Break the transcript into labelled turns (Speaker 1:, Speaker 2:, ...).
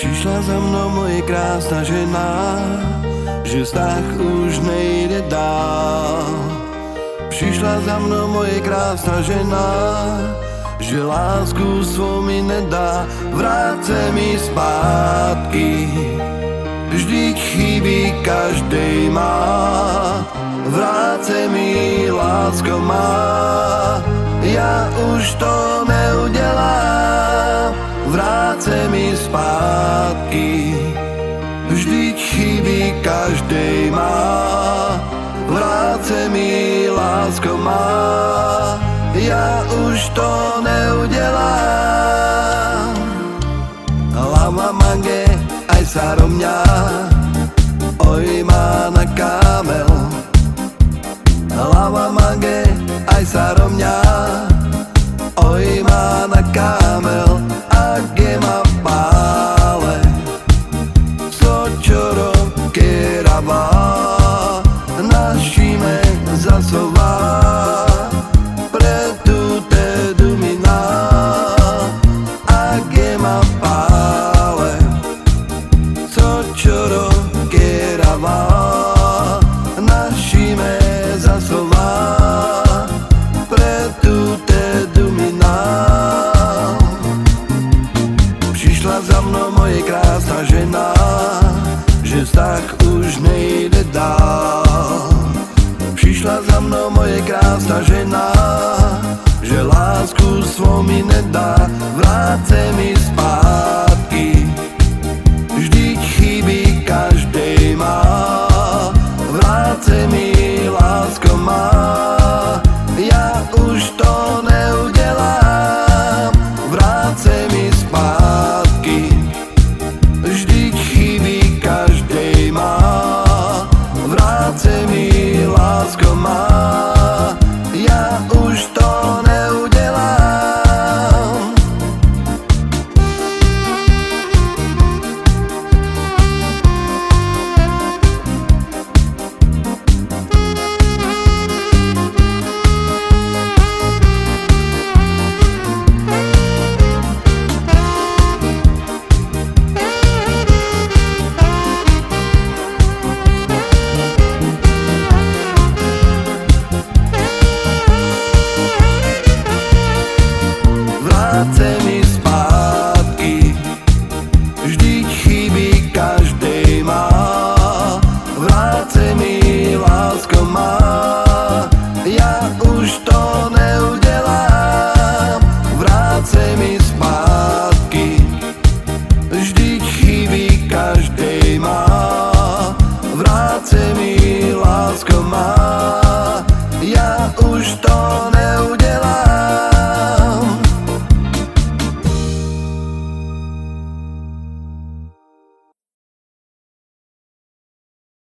Speaker 1: Přišla za mnou moje krásná žena, že vztah už nejde dál. Přišla za mnou moje krásná žena, že lásku svou mi nedá, vrát se mi zpátky. Vždyť chybí každej má, vrát se mi, lásko má, já už to neudělám, vrát se mi zpátky. Vždyť chybí každej má, vrát se mi, lásko má, já už to neudělám. Lama mange aj saromňa, oj mana kamel. Lama mange aj saromňa, oj mana kamel. Age ma pále, sočoro kerava, našime zasová, pretu te dumina. Age ma pále, sočoro kerava, našime zasová, pretu te dumina. Přišla za mnou moje krásná žena, že vztah už nejde dál. Přišla za mnou moje krásná žena, že lásku svou mi nedá, vrát se mi zpátky. Vždyť chybí každej má, vrát se mi, lásko má, já už to neudělám, vrát se mi zpátky. Vždyť chybí každej má, vrát se mi, lásko má, já už to neudělám. Vrát se mi zpátky, vždyť chybí každej má, vrát se mi, lásko má, já už to neudělám, vrát se mi zpátky. Vždyť chybí každej má, vrát se mi, lásko má, já už to